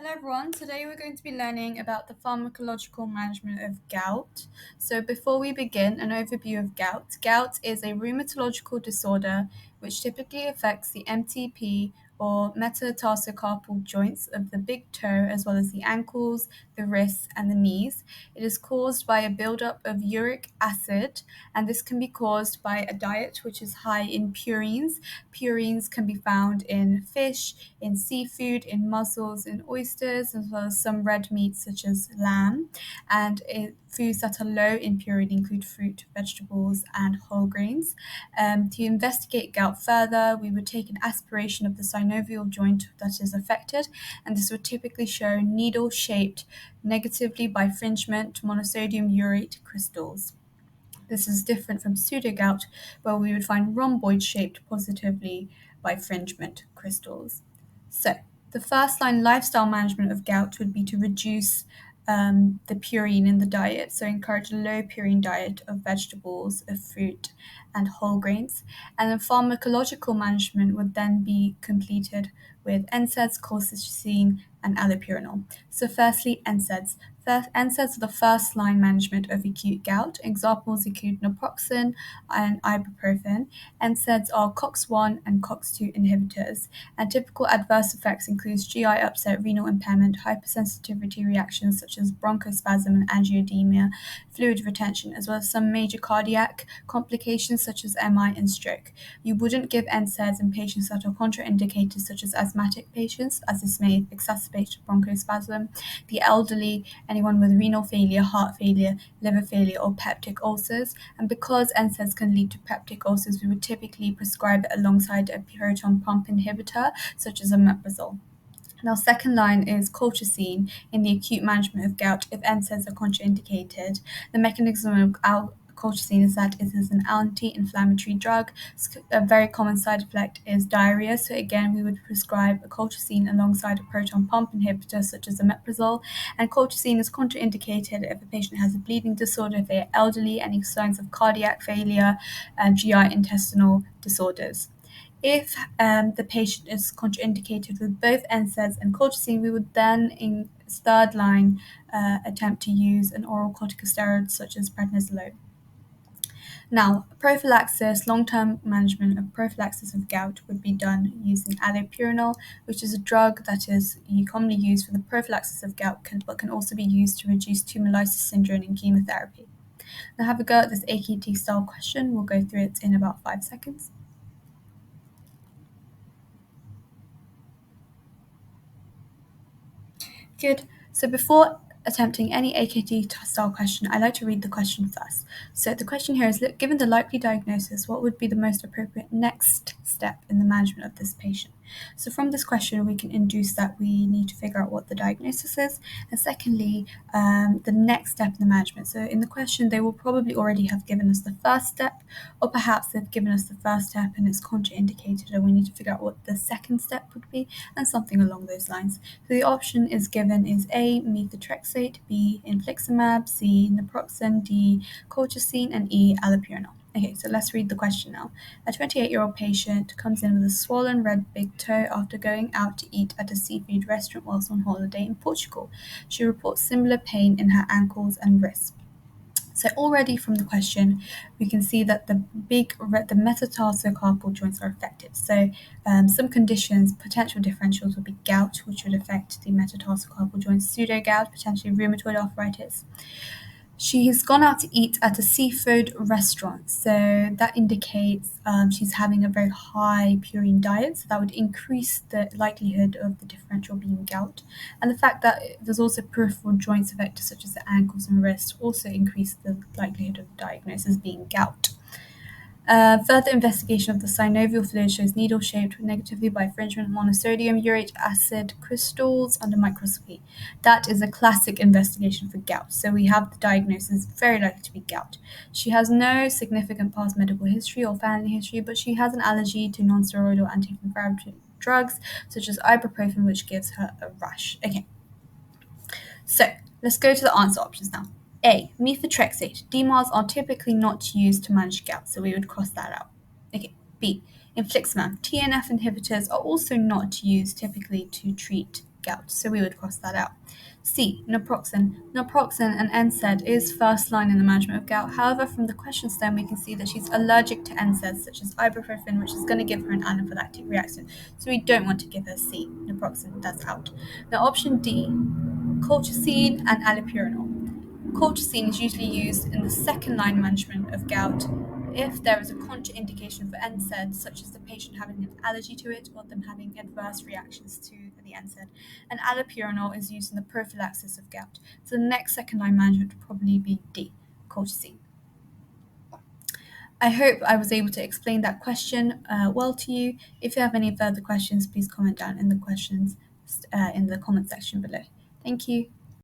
Hello everyone, today we're going to be learning about the pharmacological management of gout. So before we begin, an overview of gout. Gout is a rheumatological disorder which typically affects the MTP or metatarsal joints of the big toe as well as the ankles, the wrists and the knees. It is caused by a buildup of uric acid, and this can be caused by a diet which is high in purines. Purines can be found in fish, in seafood, in mussels, in oysters, as well as some red meats such as lamb. And foods that are low in purine include fruit, vegetables, and whole grains. To investigate gout further, we would take an aspiration of the synovial joint that is affected, and this would typically show needle-shaped, negatively bifringent monosodium urate crystals. This is different from pseudogout, where we would find rhomboid-shaped positively bifringent crystals. So, the first-line lifestyle management of gout would be to reduce the purine in the diet, so encourage a low purine diet of vegetables, of fruit, and whole grains. And then pharmacological management would then be completed with NSAIDs, colchicine, and allopurinol. So firstly, NSAIDs. NSAIDs are the first-line management of acute gout. Examples include naproxen and ibuprofen. NSAIDs are COX-1 and COX-2 inhibitors, and typical adverse effects include GI upset, renal impairment, hypersensitivity reactions such as bronchospasm and angioedema, fluid retention, as well as some major cardiac complications such as MI and stroke. You wouldn't give NSAIDs in patients that are contraindicated, such as asthmatic patients, as this may exacerbate bronchospasm, the elderly, anyone with renal failure, heart failure, liver failure, or peptic ulcers. And because NSAIDs can lead to peptic ulcers, we would typically prescribe it alongside a proton pump inhibitor, such as omeprazole. Now, second line is colchicine in the acute management of gout if NSAIDs are contraindicated. The mechanism of colchicine is that it is an anti-inflammatory drug. A very common side effect is diarrhea, so again we would prescribe a colchicine alongside a proton pump inhibitor such as omeprazole. And colchicine is contraindicated if a patient has a bleeding disorder, if they are elderly, any signs of cardiac failure, and GI intestinal disorders. If the patient is contraindicated with both NSAIDs and colchicine, we would then, in third line, attempt to use an oral corticosteroid such as prednisolone. Now, prophylaxis, long-term management of prophylaxis of gout would be done using allopurinol, which is a drug that is commonly used for the prophylaxis of gout, but can also be used to reduce tumor-lysis syndrome in chemotherapy. Now, have a go at this AKT style question. We'll go through it in about 5 seconds. Good. So before attempting any AKT style question, I like to read the question first. So the question here is, given the likely diagnosis, what would be the most appropriate next step in the management of this patient? So from this question, we can induce that we need to figure out what the diagnosis is, and secondly, the next step in the management. So in the question, they will probably already have given us the first step, or perhaps they've given us the first step and it's contraindicated, and we need to figure out what the second step would be, and something along those lines. So the option is given is A, methotrexate, B, infliximab, C, naproxen, D, colchicine, and E, allopurinol. Okay, so let's read the question now. A 28-year-old patient comes in with a swollen red big toe after going out to eat at a seafood restaurant whilst on holiday in Portugal. She reports similar pain in her ankles and wrists. So already from the question, we can see that the metatarsal joints are affected. So some conditions, potential differentials would be gout, which would affect the metatarsal joints, pseudogout, potentially rheumatoid arthritis. She has gone out to eat at a seafood restaurant, so that indicates she's having a very high purine diet, so that would increase the likelihood of the differential being gout. And the fact that there's also peripheral joints affected, such as the ankles and wrists, also increase the likelihood of the diagnosis being gout. Further investigation of the synovial fluid shows needle-shaped, negatively bifringent monosodium urate acid crystals under microscopy. That is a classic investigation for gout. So we have the diagnosis, very likely to be gout. She has no significant past medical history or family history, but she has an allergy to non-steroidal anti-inflammatory drugs, such as ibuprofen, which gives her a rash. Okay, so let's go to the answer options now. A, methotrexate. DMARDs are typically not used to manage gout, so we would cross that out. Okay. B, infliximab. TNF inhibitors are also not used typically to treat gout, so we would cross that out. C. Naproxen. Naproxen, an NSAID, is first line in the management of gout. However, from the question stem, we can see that she's allergic to NSAIDs such as ibuprofen, which is going to give her an anaphylactic reaction. So we don't want to give her C. Naproxen, that's out. Now, option D, colchicine and allopurinol. Colchicine is usually used in the second line management of gout if there is a contraindication for NSAID, such as the patient having an allergy to it or them having adverse reactions to the NSAID. And allopurinol is used in the prophylaxis of gout. So the next second line management would probably be D, colchicine. I hope I was able to explain that question well to you. If you have any further questions, please comment down in the comment section below. Thank you.